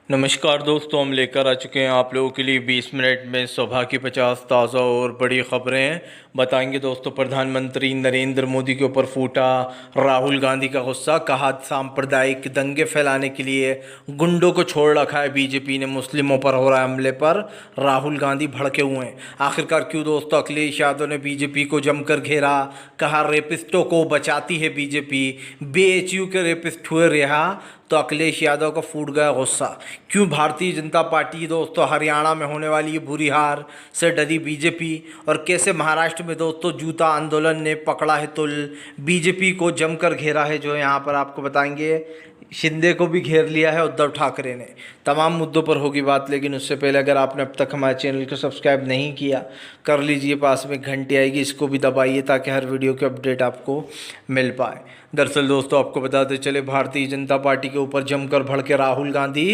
नमस्कार दोस्तों, हम लेकर आ चुके हैं आप लोगों के लिए 20 मिनट में सुबह की 50 ताज़ा और बड़ी खबरें बताएंगे। दोस्तों, प्रधानमंत्री नरेंद्र मोदी के ऊपर फूटा राहुल गांधी का गुस्सा। कहा सांप्रदायिक दंगे फैलाने के लिए गुंडों को छोड़ रखा है बीजेपी ने। मुस्लिमों पर हो रहा है हमले पर राहुल गांधी भड़के हुए हैं। आखिरकार क्यों दोस्तों? अखिलेश यादव ने बीजेपी को जमकर घेरा। कहा रेपिस्टों को बचाती है बीजेपी, बीएचयू के रेपिस्ट हुए रिहा। तो अखिलेश यादव का फूट गया गुस्सा। क्यों भारतीय जनता पार्टी दोस्तों हरियाणा में होने वाली ये बुरी हार से डरी बीजेपी, और कैसे महाराष्ट्र में दोस्तों जूता आंदोलन ने पकड़ा है तुल, बीजेपी को जमकर घेरा है। जो यहाँ पर आपको बताएंगे, शिंदे को भी घेर लिया है उद्धव ठाकरे ने। तमाम मुद्दों पर होगी बात, लेकिन उससे पहले अगर आपने अब तक हमारे चैनल को सब्सक्राइब नहीं किया कर लीजिए। पास में घंटी आएगी, इसको भी दबाइए ताकि हर वीडियो की अपडेट आपको मिल पाए। दरअसल दोस्तों आपको बताते चले, भारतीय जनता पार्टी के ऊपर जमकर भड़के राहुल गांधी।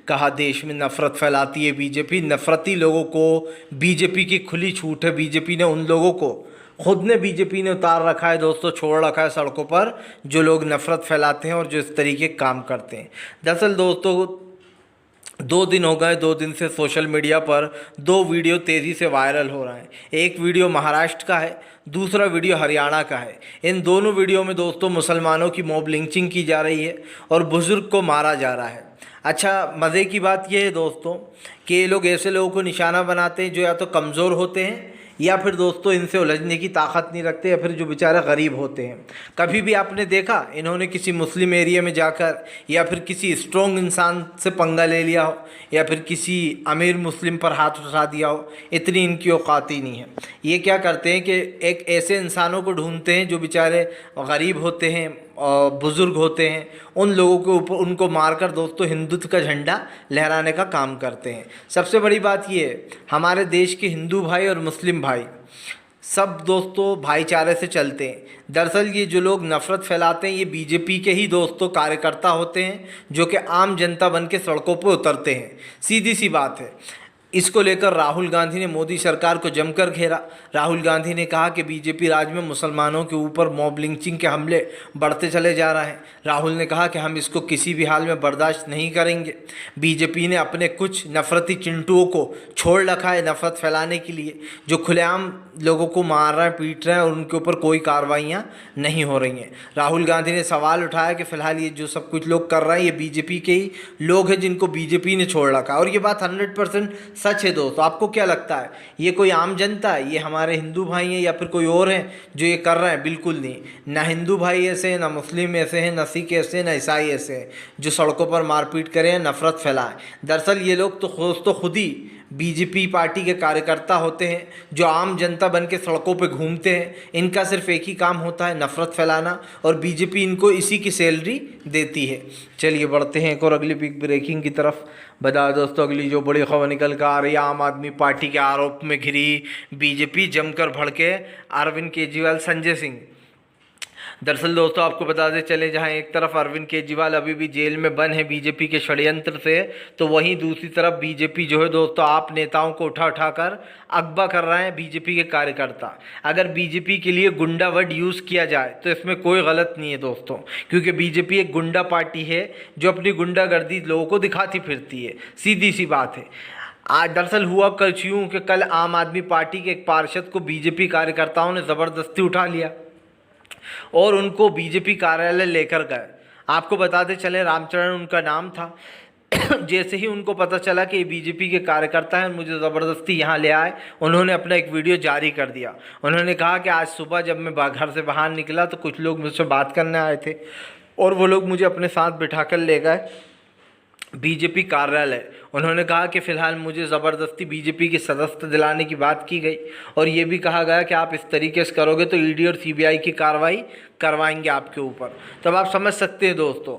कहा देश में नफरत फैलाती है बीजेपी, नफरती लोगों को बीजेपी की खुली छूट है। बीजेपी ने उन लोगों को खुद ने बीजेपी ने उतार रखा है दोस्तों, छोड़ रखा है सड़कों पर, जो लोग नफरत फैलाते हैं और जो इस तरीके काम करते हैं। दरअसल दोस्तों 2 दिन हो गए, 2 दिन से सोशल मीडिया पर 2 वीडियो तेज़ी से वायरल हो रहे हैं। एक वीडियो महाराष्ट्र का है, दूसरा वीडियो हरियाणा का है। इन दोनों वीडियो में दोस्तों मुसलमानों की मॉब लिंचिंग की जा रही है और बुज़ुर्ग को मारा जा रहा है। अच्छा, मज़े की बात यह है दोस्तों कि ये लोग ऐसे लोगों को निशाना बनाते हैं जो या तो कमज़ोर होते हैं, या फिर दोस्तों इनसे उलझने की ताकत नहीं रखते, या फिर जो बेचारे गरीब होते हैं। कभी भी आपने देखा इन्होंने किसी मुस्लिम एरिया में जाकर या फिर किसी स्ट्रॉन्ग इंसान से पंगा ले लिया हो, या फिर किसी अमीर मुस्लिम पर हाथ उठा दिया हो? इतनी इनकी औकात ही नहीं है। ये क्या करते हैं कि एक ऐसे इंसानों को ढूंढते हैं जो बेचारे गरीब होते हैं और बुज़ुर्ग होते हैं, उन लोगों के ऊपर उनको मारकर दोस्तों हिंदुत्व का झंडा लहराने का काम करते हैं। सबसे बड़ी बात ये है, हमारे देश के हिंदू भाई और मुस्लिम भाई सब दोस्तों भाईचारे से चलते हैं। दरअसल ये जो लोग नफ़रत फैलाते हैं ये बीजेपी के ही दोस्तों कार्यकर्ता होते हैं, जो कि आम जनता बन के सड़कों पर उतरते हैं। सीधी सी बात है। इसको लेकर राहुल गांधी ने मोदी सरकार को जमकर घेरा। राहुल गांधी ने कहा कि बीजेपी राज में मुसलमानों के ऊपर मॉब लिंचिंग के हमले बढ़ते चले जा रहे हैं। राहुल ने कहा कि हम इसको किसी भी हाल में बर्दाश्त नहीं करेंगे। बीजेपी ने अपने कुछ नफरती चिंटुओं को छोड़ रखा है नफरत फैलाने के लिए, जो खुलेआम लोगों को मार रहे हैं, पीट रहे हैं और उनके ऊपर कोई कार्रवाइयाँ नहीं हो रही हैं। राहुल गांधी ने सवाल उठाया कि फ़िलहाल ये जो सब कुछ लोग कर रहे हैं ये बीजेपी के ही लोग हैं जिनको बीजेपी ने छोड़ रखा है। और ये बात 100% सच है दोस्तों। आपको क्या लगता है, ये कोई आम जनता है, ये हमारे हिंदू भाई हैं या फिर कोई और हैं जो ये कर रहे हैं? बिल्कुल नहीं। ना हिंदू भाई ऐसे हैं, ना मुस्लिम ऐसे हैं, ना सिख ऐसे हैं, ना ईसाई ऐसे हैं जो सड़कों पर मारपीट करें, नफरत फैलाएं। दरअसल ये लोग तो खुद ही बीजेपी पार्टी के कार्यकर्ता होते हैं जो आम जनता बन के सड़कों पे घूमते हैं। इनका सिर्फ एक ही काम होता है, नफ़रत फैलाना, और बीजेपी इनको इसी की सैलरी देती है। चलिए बढ़ते हैं एक और अगली बिग ब्रेकिंग की तरफ। बता दोस्तों, अगली जो बड़ी खबर निकल कर आ रही है, आम आदमी पार्टी के आरोप में घिरी बीजेपी, जमकर भड़के अरविंद केजरीवाल, संजय सिंह। दरअसल दोस्तों आपको बताते चले, जहां एक तरफ अरविंद केजरीवाल अभी भी जेल में बंद है बीजेपी के षड्यंत्र से, तो वहीं दूसरी तरफ बीजेपी जो है दोस्तों आप नेताओं को उठा उठाकर अगवा कर रहे हैं बीजेपी के कार्यकर्ता। अगर बीजेपी के लिए गुंडा वर्ड यूज़ किया जाए तो इसमें कोई गलत नहीं है दोस्तों, क्योंकि बीजेपी एक गुंडा पार्टी है जो अपनी गुंडागर्दी लोगों को दिखाती फिरती है। सीधी सी बात है। आज दरअसल हुआ कल यूँ कि कल आम आदमी पार्टी के एक पार्षद को बीजेपी कार्यकर्ताओं ने ज़बरदस्ती उठा लिया और उनको बीजेपी कार्यालय लेकर गए। आपको बताते चले, रामचरण उनका नाम था। जैसे ही उनको पता चला कि ये बीजेपी के कार्यकर्ता हैं, मुझे ज़बरदस्ती यहाँ ले आए, उन्होंने अपना एक वीडियो जारी कर दिया। उन्होंने कहा कि आज सुबह जब मैं घर से बाहर निकला तो कुछ लोग मुझसे बात करने आए थे और वो लोग मुझे अपने साथ बिठाकर ले गए बीजेपी कार्यालय। उन्होंने कहा कि फ़िलहाल मुझे ज़बरदस्ती बीजेपी की सदस्यता दिलाने की बात की गई और ये भी कहा गया कि आप इस तरीके से करोगे तो ईडी और सीबीआई की कार्रवाई करवाएंगे आपके ऊपर। तब आप समझ सकते हैं दोस्तों,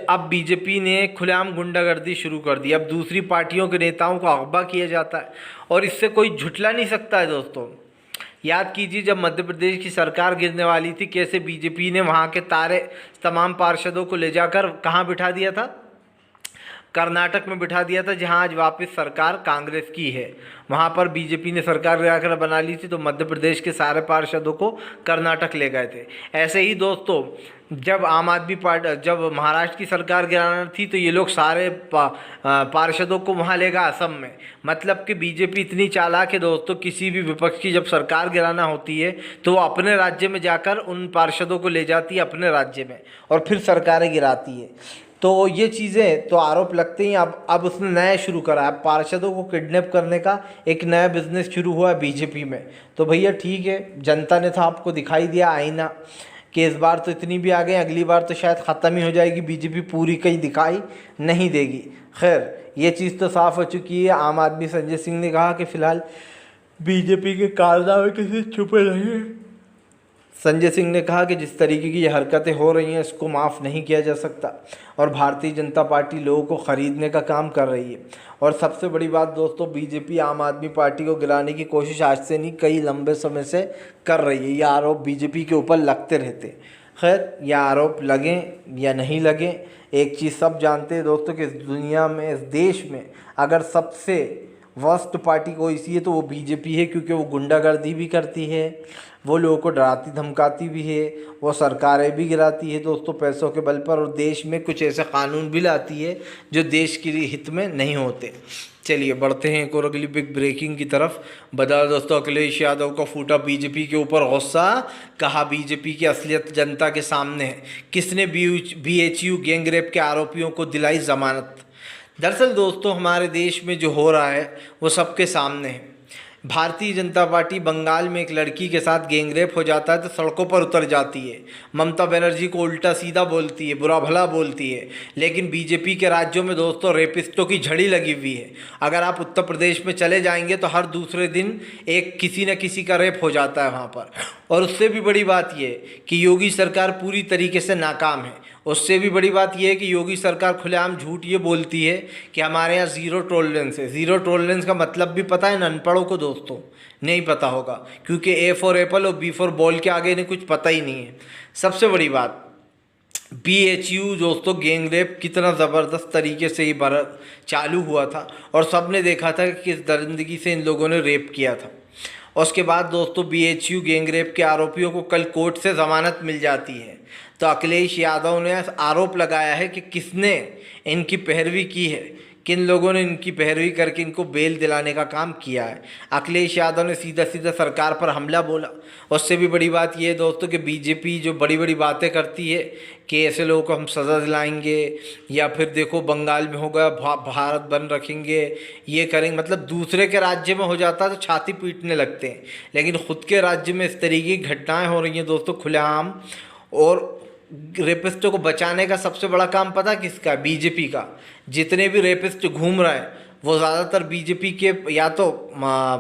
अब बीजेपी ने खुलेआम गुंडागर्दी शुरू कर दी। अब दूसरी पार्टियों के नेताओं को अगवा किया जाता है और इससे कोई झुठला नहीं सकता है दोस्तों। याद कीजिए, जब मध्य प्रदेश की सरकार गिरने वाली थी, कैसे बीजेपी ने वहाँ के तमाम पार्षदों को ले जाकर कहाँ बिठा दिया था? कर्नाटक में बिठा दिया था, जहां आज वापस सरकार कांग्रेस की है। वहां पर बीजेपी ने सरकार गिराकर बना ली थी, तो मध्य प्रदेश के सारे पार्षदों को कर्नाटक ले गए थे। ऐसे ही दोस्तों जब आम आदमी पार्टी, जब महाराष्ट्र की सरकार गिराना थी, तो ये लोग सारे पार्षदों को वहाँ ले गए असम में। मतलब कि बीजेपी इतनी चालाक है दोस्तों, किसी भी विपक्ष की जब सरकार गिराना होती है तो वो अपने राज्य में जाकर उन पार्षदों को ले जाती है अपने राज्य में, और फिर सरकारें गिराती है। तो ये चीज़ें तो आरोप लगते ही। अब उसने नया शुरू करा है, पार्षदों को किडनैप करने का एक नया बिजनेस शुरू हुआ है बीजेपी में। तो भैया ठीक है, जनता ने तो आपको दिखाई दिया आईना कि इस बार तो इतनी भी आ गई, अगली बार तो शायद ख़त्म ही हो जाएगी बीजेपी, पूरी कहीं दिखाई नहीं देगी। खैर ये चीज़ तो साफ हो चुकी है। आम आदमी संजय सिंह ने कहा कि फ़िलहाल बीजेपी के कारनामे किसी छुपे नहीं हैं। संजय सिंह ने कहा कि जिस तरीके की ये हरकतें हो रही हैं इसको माफ़ नहीं किया जा सकता, और भारतीय जनता पार्टी लोगों को ख़रीदने का काम कर रही है। और सबसे बड़ी बात दोस्तों, बीजेपी आम आदमी पार्टी को गिराने की कोशिश आज से नहीं, कई लंबे समय से कर रही है। ये आरोप बीजेपी के ऊपर लगते रहते। खैर ये आरोप लगें या नहीं लगें, एक चीज़ सब जानते हैं दोस्तों कि इस दुनिया में, इस देश में अगर सबसे वर्स्ट पार्टी कोई सी है तो वो बीजेपी है, क्योंकि वो गुंडागर्दी भी करती है, वो लोगों को डराती धमकाती भी है, वो सरकारें भी गिराती है दोस्तों पैसों के बल पर, और देश में कुछ ऐसे कानून भी लाती है जो देश के हित में नहीं होते। चलिए बढ़ते हैं एक और अगली बिग ब्रेकिंग की तरफ। बता दोस्तों, अखिलेश यादव का फूटा बीजेपी के ऊपर गुस्सा, कहा बीजेपी की असलियत जनता के सामने है, किसने BHU गैंगरेप के आरोपियों को दिलाई जमानत। दरअसल दोस्तों हमारे देश में जो हो रहा है वो सबके सामने है। भारतीय जनता पार्टी बंगाल में एक लड़की के साथ गैंगरेप हो जाता है तो सड़कों पर उतर जाती है, ममता बनर्जी को उल्टा सीधा बोलती है, बुरा भला बोलती है। लेकिन बीजेपी के राज्यों में दोस्तों रेपिस्टों की झड़ी लगी हुई है। अगर आप उत्तर प्रदेश में चले जाएंगे तो हर दूसरे दिन एक किसी न किसी का रेप हो जाता है वहाँ पर। और उससे भी बड़ी बात यह कि योगी सरकार पूरी तरीके से नाकाम है। उससे भी बड़ी बात यह है कि योगी सरकार खुलेआम झूठ ये बोलती है कि हमारे यहाँ ज़ीरो टॉलरेंस है। ज़ीरो टॉलरेंस का मतलब भी पता है अनपढ़ों को दोस्तों? नहीं पता होगा, क्योंकि A फॉर एप्पल और B फॉर बॉल के आगे इन्हें कुछ पता ही नहीं है। सबसे बड़ी बात, BHU दोस्तों गैंगरेप कितना ज़बरदस्त तरीके से ये चालू हुआ था, और सब ने देखा था कि किस दरिंदगी से इन लोगों ने रेप किया था। और उसके बाद दोस्तों BHU गैंगरेप के आरोपियों को कल कोर्ट से ज़मानत मिल जाती है। तो अखिलेश यादव ने आरोप लगाया है कि किसने इनकी पैरवी की है, किन लोगों ने इनकी पैरवी करके इनको बेल दिलाने का काम किया है। अखिलेश यादव ने सीधा सीधा सरकार पर हमला बोला। उससे भी बड़ी बात यह है दोस्तों कि बीजेपी जो बड़ी बड़ी बातें करती है कि ऐसे लोगों को हम सज़ा दिलाएंगे, या फिर देखो बंगाल में होगा भारत बंद रखेंगे, ये करेंगे, मतलब दूसरे के राज्य में हो जाता है तो छाती पीटने लगते हैं। लेकिन ख़ुद के राज्य में इस तरीके की घटनाएँ हो रही हैं दोस्तों खुलेआम। और रेपिस्टों को बचाने का सबसे बड़ा काम पता किसका? बीजेपी का। जितने भी रेपिस्ट घूम रहे हैं वो ज़्यादातर बीजेपी के या तो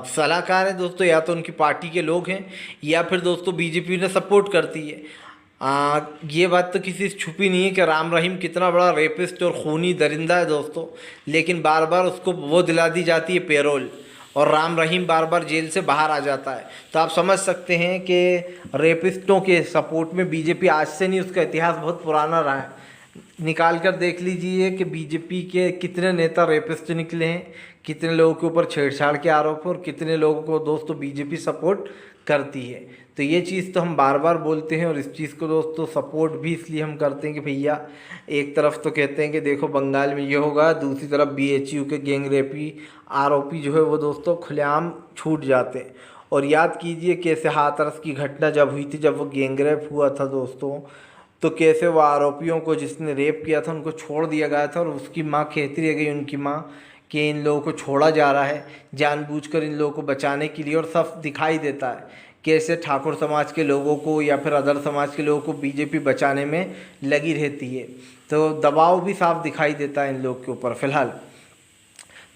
सलाहकार हैं दोस्तों, या तो उनकी पार्टी के लोग हैं, या फिर दोस्तों बीजेपी ने सपोर्ट करती है। ये बात तो किसी से छुपी नहीं है कि राम रहीम कितना बड़ा रेपिस्ट और खूनी दरिंदा है दोस्तों, लेकिन बार बार उसको वो दिला दी जाती है पेरोल, और राम रहीम बार बार जेल से बाहर आ जाता है। तो आप समझ सकते हैं कि रेपिस्टों के सपोर्ट में बीजेपी आज से नहीं, उसका इतिहास बहुत पुराना रहा है। निकाल कर देख लीजिए कि बीजेपी के कितने नेता रेपिस्ट निकले हैं, कितने लोगों के ऊपर छेड़छाड़ के आरोप और कितने लोगों को दोस्तों बीजेपी सपोर्ट करती है। तो ये चीज़ तो हम बार बार बोलते हैं, और इस चीज़ को दोस्तों सपोर्ट भी इसलिए हम करते हैं कि भैया एक तरफ तो कहते हैं कि देखो बंगाल में ये होगा, दूसरी तरफ BHU के गैंगरेपी आरोपी जो है वो दोस्तों खुलेआम छूट जाते हैं। और याद कीजिए कैसे हाथरस की घटना जब हुई थी, जब वो गैंगरेप हुआ था दोस्तों, तो कैसे वो आरोपियों को जिसने रेप किया था उनको छोड़ दिया गया था, और उसकी माँ कहती रह गई, उनकी माँ, कि इन लोगों को छोड़ा जा रहा है जानबूझकर इन लोगों को बचाने के लिए। और सब दिखाई देता है कैसे ठाकुर समाज के लोगों को या फिर अदर समाज के लोगों को बीजेपी बचाने में लगी रहती है। तो दबाव भी साफ दिखाई देता है इन लोग के ऊपर। फ़िलहाल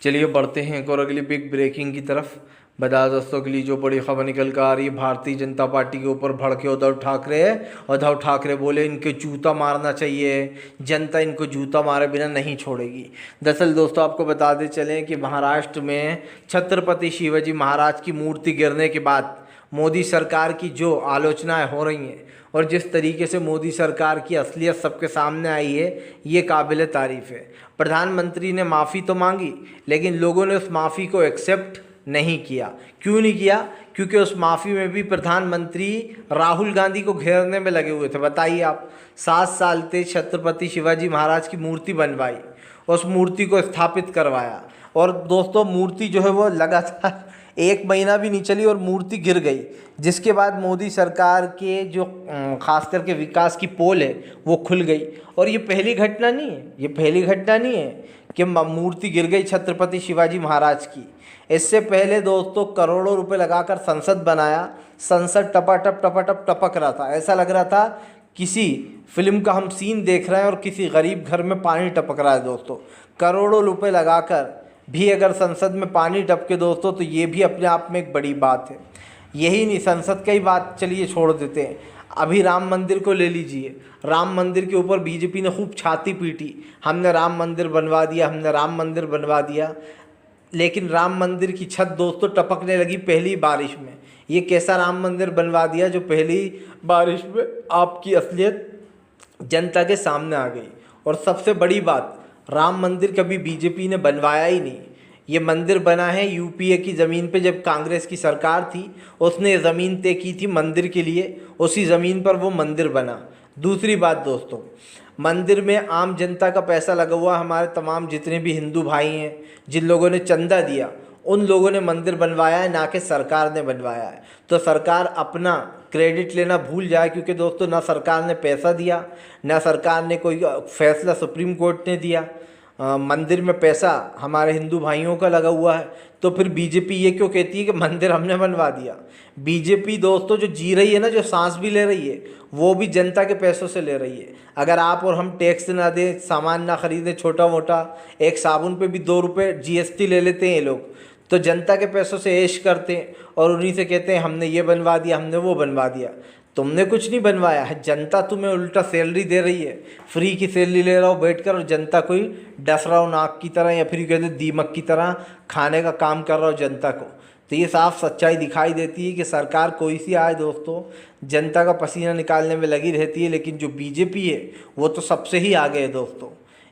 चलिए बढ़ते हैं एक और अगली बिग ब्रेकिंग की तरफ। बता दोस्तों के लिए जो बड़ी खबर निकल कर आ रही है, भारतीय जनता पार्टी के ऊपर भड़के उद्धव ठाकरे है। उद्धव ठाकरे बोले इनके जूता मारना चाहिए, जनता इनको जूता मारे बिना नहीं छोड़ेगी। दरअसल दोस्तों आपको बताते चलें कि महाराष्ट्र में छत्रपति शिवाजी महाराज की मूर्ति गिरने के बाद मोदी सरकार की जो आलोचनाएं हो रही हैं और जिस तरीके से मोदी सरकार की असलियत सबके सामने आई है, ये काबिल तारीफ़ है। प्रधानमंत्री ने माफ़ी तो मांगी, लेकिन लोगों ने उस माफ़ी को एक्सेप्ट नहीं किया। क्यों नहीं किया? क्योंकि उस माफ़ी में भी प्रधानमंत्री राहुल गांधी को घेरने में लगे हुए थे। बताइए आप, 7 साल से छत्रपति शिवाजी महाराज की मूर्ति बनवाई, उस मूर्ति को स्थापित करवाया, और दोस्तों मूर्ति जो है वो लगातार 1 महीना भी नहीं चली और मूर्ति गिर गई, जिसके बाद मोदी सरकार के जो खास करके विकास की पोल है वो खुल गई। और ये पहली घटना नहीं है, ये पहली घटना नहीं है कि मूर्ति गिर गई छत्रपति शिवाजी महाराज की। इससे पहले दोस्तों करोड़ों रुपए लगाकर संसद बनाया, संसद टपाटप टपाटप टपक रहा था, ऐसा लग रहा था किसी फिल्म का हम सीन देख रहे हैं और किसी गरीब घर में पानी टपक रहा है। दोस्तों करोड़ों रुपए लगाकर भी अगर संसद में पानी टपके दोस्तों, तो ये भी अपने आप में एक बड़ी बात है। यही नहीं, संसद की बात चलिए छोड़ देते हैं, अभी राम मंदिर को ले लीजिए। राम मंदिर के ऊपर बीजेपी ने खूब छाती पीटी, हमने राम मंदिर बनवा दिया, हमने राम मंदिर बनवा दिया, लेकिन राम मंदिर की छत दोस्तों टपकने लगी पहली बारिश में। ये कैसा राम मंदिर बनवा दिया जो पहली बारिश में आपकी असलियत जनता के सामने आ गई। और सबसे बड़ी बात, राम मंदिर कभी बीजेपी ने बनवाया ही नहीं। ये मंदिर बना है यूपीए की ज़मीन पे, जब कांग्रेस की सरकार थी उसने ज़मीन तय की थी मंदिर के लिए, उसी ज़मीन पर वो मंदिर बना। दूसरी बात दोस्तों, मंदिर में आम जनता का पैसा लगा हुआ, हमारे तमाम जितने भी हिंदू भाई हैं, जिन लोगों ने चंदा दिया, उन लोगों ने मंदिर बनवाया है, ना कि सरकार ने बनवाया है। तो सरकार अपना क्रेडिट लेना भूल जाए, क्योंकि दोस्तों ना सरकार ने पैसा दिया, ना सरकार ने कोई फैसला सुप्रीम कोर्ट ने दिया। मंदिर में पैसा हमारे हिंदू भाइयों का लगा हुआ है, तो फिर बीजेपी ये क्यों कहती है कि मंदिर हमने बनवा दिया? बीजेपी दोस्तों जो जी रही है ना, जो सांस भी ले रही है, वो भी जनता के पैसों से ले रही है। अगर आप और हम टैक्स ना दें, सामान ना खरीदें, छोटा मोटा एक साबुन पे भी 2 रुपये जीएसटी ले लेते हैं ये लोग, तो जनता के पैसों से ऐश करते हैं और उन्हीं से कहते हैं हमने ये बनवा दिया, हमने वो बनवा दिया। तुमने कुछ नहीं बनवाया है, जनता तुम्हें उल्टा सैलरी दे रही है, फ्री की सैलरी ले रहा हो बैठकर, और जनता कोई डस रहा हो नाक की तरह, या फिर कहते दीमक की तरह खाने का काम कर रहा हो जनता को। तो ये साफ सच्चाई दिखाई देती है कि सरकार कोई सी आए दोस्तों, जनता का पसीना निकालने में लगी रहती है, लेकिन जो बीजेपी है वो तो सबसे ही आगे है दोस्तों।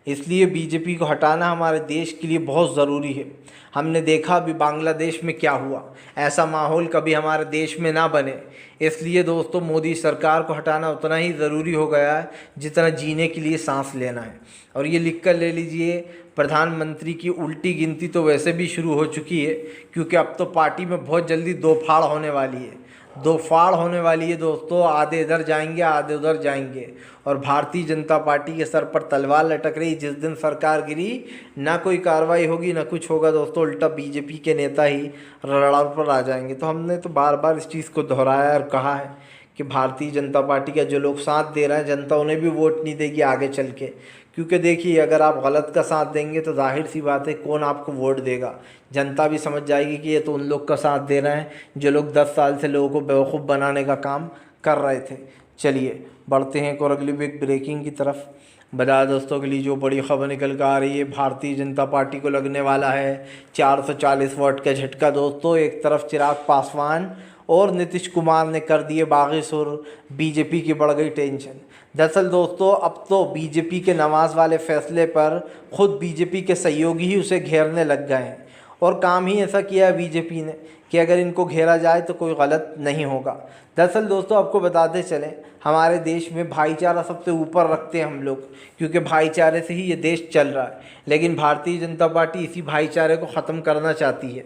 इसलिए बीजेपी को हटाना हमारे देश के लिए बहुत ज़रूरी है। हमने देखा अभी बांग्लादेश में क्या हुआ, ऐसा माहौल कभी हमारे देश में ना बने। इसलिए दोस्तों मोदी सरकार को हटाना उतना ही ज़रूरी हो गया है जितना जीने के लिए सांस लेना है। और ये लिख कर ले लीजिए, प्रधानमंत्री की उल्टी गिनती तो वैसे भी शुरू हो चुकी है, क्योंकि अब तो पार्टी में बहुत जल्दी 2 फाड़ होने वाली है। 2 फाड़ होने वाली है दोस्तों, आधे इधर जाएंगे, आधे उधर जाएंगे। और भारतीय जनता पार्टी के सर पर तलवार लटक रही, जिस दिन सरकार गिरी ना कोई कार्रवाई होगी ना कुछ होगा दोस्तों, उल्टा बीजेपी के नेता ही रडार पर आ जाएंगे। तो हमने तो बार बार इस चीज़ को दोहराया और कहा है कि भारतीय जनता पार्टी का जो लोग साथ दे रहे हैं, जनता उन्हें भी वोट नहीं देगी आगे चल के। क्योंकि देखिए, अगर आप गलत का साथ देंगे तो जाहिर सी बात है कौन आपको वोट देगा। जनता भी समझ जाएगी कि ये तो उन लोग का साथ दे रहे हैं जो लोग 10 साल से लोगों को बेवकूफ़ बनाने का काम कर रहे थे। चलिए बढ़ते हैं और अगली बिग ब्रेकिंग की तरफ। बता दोस्तों के लिए जो बड़ी खबर निकल कर आ रही है, भारतीय जनता पार्टी को लगने वाला है 440 वोट का झटका दोस्तों। एक तरफ चिराग पासवान और नीतीश कुमार ने कर दिए बागी सुर, बीजेपी की बढ़ गई टेंशन। दरअसल दोस्तों अब तो बीजेपी के नवाज वाले फैसले पर खुद बीजेपी के सहयोगी ही उसे घेरने लग गए हैं, और काम ही ऐसा किया है बीजेपी ने कि अगर इनको घेरा जाए तो कोई गलत नहीं होगा। दरअसल दोस्तों आपको बताते चलें, हमारे देश में भाईचारा सबसे ऊपर रखते हैं हम लोग, क्योंकि भाईचारे से ही ये देश चल रहा है। लेकिन भारतीय जनता पार्टी इसी भाईचारे को ख़त्म करना चाहती है।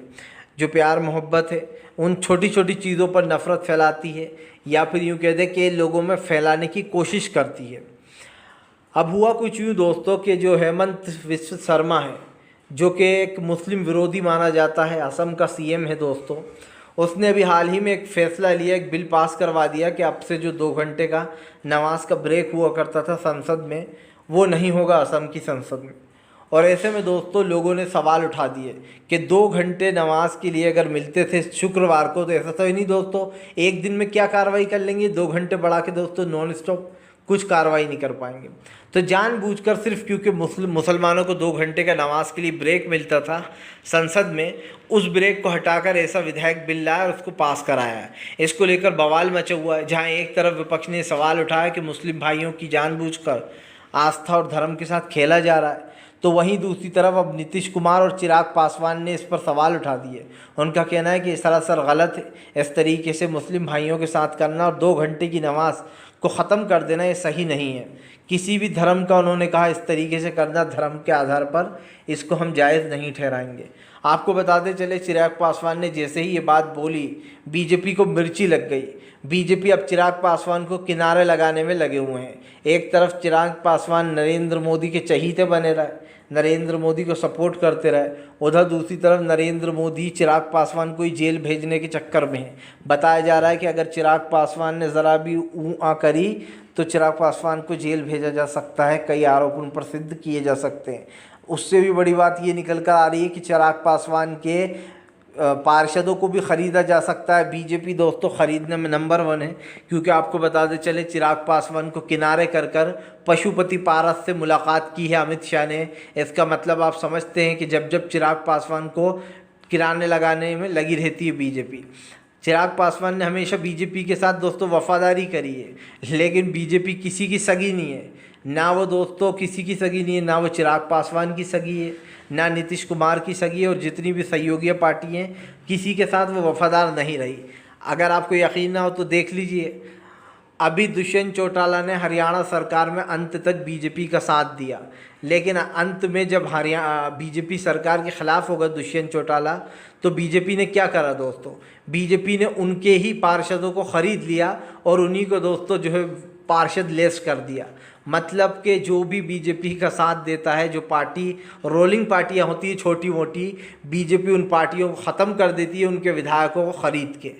जो प्यार मोहब्बत है, उन छोटी छोटी चीज़ों पर नफ़रत फैलाती है, या फिर यूँ कह दें कि लोगों में फैलाने की कोशिश करती है। अब हुआ कुछ यूँ दोस्तों कि जो हेमंत विश्व शर्मा है, जो कि एक मुस्लिम विरोधी माना जाता है, असम का सीएम है दोस्तों, उसने अभी हाल ही में एक फ़ैसला लिया, एक बिल पास करवा दिया कि अब से जो 2 घंटे का नमाज का ब्रेक हुआ करता था संसद में, वो नहीं होगा असम की संसद में। और ऐसे में दोस्तों लोगों ने सवाल उठा दिए कि 2 घंटे नमाज के लिए अगर मिलते थे शुक्रवार को, तो ऐसा तो ही नहीं दोस्तों एक दिन में क्या कार्रवाई कर लेंगे 2 घंटे बढ़ा के दोस्तों नॉन स्टॉप। कुछ कार्रवाई नहीं कर पाएंगे। तो जानबूझकर सिर्फ क्योंकि मुसलमानों को 2 घंटे का नमाज के लिए ब्रेक मिलता था संसद में, उस ब्रेक को हटाकर ऐसा विधायक बिल लाया और उसको पास कराया है। इसको लेकर बवाल मचा हुआ है, जहां एक तरफ विपक्ष ने सवाल उठाया कि मुस्लिम भाइयों की जानबूझकर आस्था और धर्म के साथ खेला जा रहा है, तो वहीं दूसरी तरफ अब नीतीश कुमार और चिराग पासवान ने इस पर सवाल उठा दिए। उनका कहना है कि सरासर गलत है, इस तरीके से मुस्लिम भाइयों के साथ करना और 2 घंटे की नमाज को ख़त्म कर देना ये सही नहीं है। किसी भी धर्म का उन्होंने कहा इस तरीके से करना धर्म के आधार पर, इसको हम जायज़ नहीं ठहराएंगे। आपको बताते चले चिराग पासवान ने जैसे ही ये बात बोली, बीजेपी को मिर्ची लग गई। बीजेपी अब चिराग पासवान को किनारे लगाने में लगे हुए हैं। एक तरफ चिराग पासवान नरेंद्र मोदी के चहीते बने रहे, नरेंद्र मोदी को सपोर्ट करते रहे, उधर दूसरी तरफ नरेंद्र मोदी चिराग पासवान को ही जेल भेजने के चक्कर में है। बताया जा रहा है कि अगर चिराग पासवान ने ज़रा भी ऊँ आ करी तो चिराग पासवान को जेल भेजा जा सकता है, कई आरोप उन पर सिद्ध किए जा सकते हैं। उससे भी बड़ी बात ये निकल कर आ रही है कि चिराग पासवान के पार्षदों को भी ख़रीदा जा सकता है। बीजेपी दोस्तों ख़रीदने में नंबर 1 है, क्योंकि आपको बताते चले चिराग पासवान को किनारे कर पशुपति पारस से मुलाकात की है अमित शाह ने। इसका मतलब आप समझते हैं कि जब चिराग पासवान को किराने लगाने में लगी रहती है बीजेपी। चिराग पासवान ने हमेशा बीजेपी के साथ दोस्तों वफादारी करी है, लेकिन बीजेपी किसी की सगी नहीं है, ना वो दोस्तों किसी की सगी नहीं है, ना वो चिराग पासवान की सगी है, ना नीतीश कुमार की सगी है, और जितनी भी सहयोगी पार्टी हैं किसी के साथ वो वफादार नहीं रही। अगर आपको यकीन ना हो तो देख लीजिए, अभी दुष्यंत चौटाला ने हरियाणा सरकार में अंत तक बीजेपी का साथ दिया, लेकिन अंत में जब बीजेपी सरकार के ख़िलाफ़ होगा दुष्यंत चौटाला, तो बीजेपी ने क्या करा दोस्तों, बीजेपी ने उनके ही पार्षदों को ख़रीद लिया और उन्हीं को दोस्तों जो है पार्षद लेस कर दिया। मतलब कि जो भी बीजेपी का साथ देता है, जो पार्टी रोलिंग पार्टियां होती है छोटी मोटी, बीजेपी उन पार्टियों को ख़त्म कर देती है उनके विधायकों को ख़रीद के।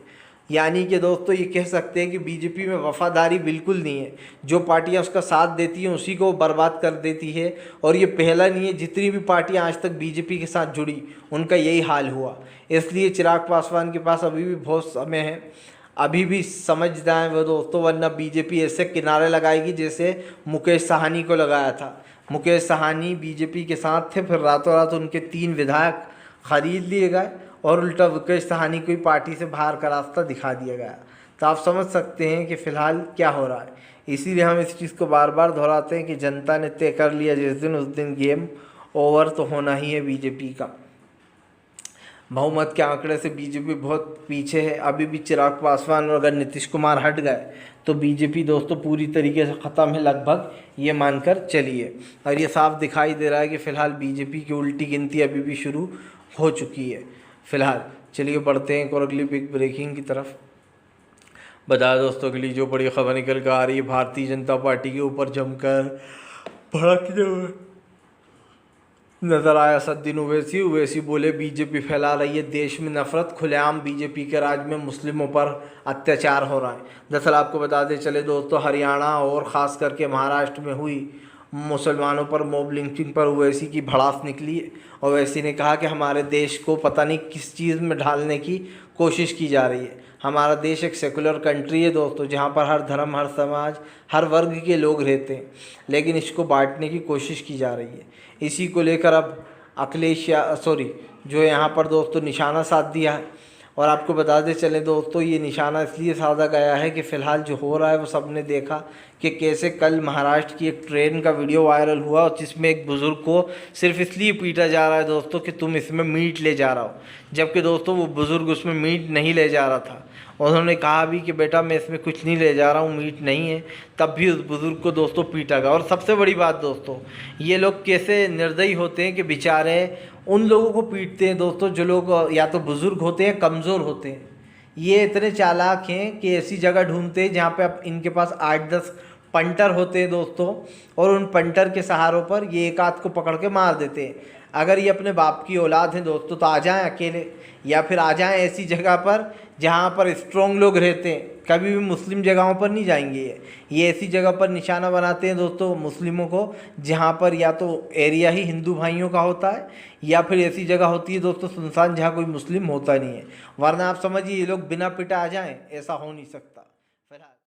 यानी कि दोस्तों ये कह सकते हैं कि बीजेपी में वफादारी बिल्कुल नहीं है, जो पार्टियां उसका साथ देती हैं उसी को बर्बाद कर देती है। और ये पहला नहीं है, जितनी भी पार्टियां आज तक बीजेपी के साथ जुड़ी उनका यही हाल हुआ। इसलिए चिराग पासवान के पास अभी भी बहुत समय है, अभी भी समझ जाएं वो दोस्तों, वरना बीजेपी ऐसे किनारे लगाएगी जैसे मुकेश साहनी को लगाया था। मुकेश साहनी बीजेपी के साथ थे, फिर रातों रात उनके 3 विधायक खरीद लिए गए और उल्टा मुकेश साहनी को ही पार्टी से बाहर का रास्ता दिखा दिया गया। तो आप समझ सकते हैं कि फ़िलहाल क्या हो रहा है। इसीलिए हम इस चीज़ को बार बार दोहराते हैं कि जनता ने तय कर लिया जिस दिन उस दिन गेम ओवर तो होना ही है बीजेपी का। बहुमत के आंकड़े से बीजेपी बहुत पीछे है। अभी भी चिराग पासवान और अगर नीतीश कुमार हट गए तो बीजेपी दोस्तों पूरी तरीके से ख़त्म है लगभग, ये मानकर चलिए। और ये साफ दिखाई दे रहा है कि फ़िलहाल बीजेपी की उल्टी गिनती अभी भी शुरू हो चुकी है। फ़िलहाल चलिए बढ़ते हैं और अगली बिग ब्रेकिंग की तरफ। बता दोस्तों के लिए जो बड़ी खबर निकल कर आ रही है, भारतीय जनता पार्टी के ऊपर जमकर भड़कते हुए नज़र आया असदुद्दीन ओवैसी बोले बीजेपी फैला रही है देश में नफरत, खुलेआम बीजेपी के राज में मुस्लिमों पर अत्याचार हो रहा है। दरअसल आपको बताते चले दोस्तों, हरियाणा और ख़ास करके महाराष्ट्र में हुई मुसलमानों पर मॉब लिंचिंग पर ओवैसी की भड़ास निकली। ओवैसी ने कहा कि हमारे देश को पता नहीं किस चीज़ में ढालने की कोशिश की जा रही है। हमारा देश एक सेकुलर कंट्री है दोस्तों, जहाँ पर हर धर्म, हर समाज, हर वर्ग के लोग रहते हैं, लेकिन इसको बांटने की कोशिश की जा रही है। इसी को लेकर अब जो यहाँ पर दोस्तों निशाना साध दिया है। और आपको बताते चले दोस्तों, ये निशाना इसलिए साधा गया है कि फ़िलहाल जो हो रहा है वो सबने देखा कि कैसे कल महाराष्ट्र की एक ट्रेन का वीडियो वायरल हुआ और जिसमें एक बुज़ुर्ग को सिर्फ इसलिए पीटा जा रहा है दोस्तों कि तुम इसमें मीट ले जा रहा हो, जबकि दोस्तों वो बुज़ुर्ग उसमें मीट नहीं ले जा रहा था। उन्होंने कहा भी कि बेटा मैं इसमें कुछ नहीं ले जा रहा हूँ, मीट नहीं है, तब भी उस बुज़ुर्ग को दोस्तों पीटा गया। और सबसे बड़ी बात दोस्तों, ये लोग कैसे निर्दयी होते हैं कि बेचारे उन लोगों को पीटते हैं दोस्तों जो लोग या तो बुज़ुर्ग होते हैं, कमज़ोर होते हैं। ये इतने चालाक हैं कि ऐसी जगह ढूंढते हैं जहाँ पे अब इनके पास 8-10 पंटर होते हैं दोस्तों, और उन पंटर के सहारों पर ये एक आध को पकड़ के मार देते हैं। अगर ये अपने बाप की औलाद हैं दोस्तों तो आ जाएं अकेले, या फिर आ जाएं ऐसी जगह पर जहाँ पर स्ट्रॉन्ग लोग रहते हैं। कभी भी मुस्लिम जगहों पर नहीं जाएंगे ये ऐसी जगह पर निशाना बनाते हैं दोस्तों मुस्लिमों को जहाँ पर या तो एरिया ही हिंदू भाइयों का होता है, या फिर ऐसी जगह होती है दोस्तों सुनसान जहाँ कोई मुस्लिम होता नहीं है। वरना आप समझिए ये लोग बिना पिटा आ जाएं, ऐसा हो नहीं सकता। फिलहाल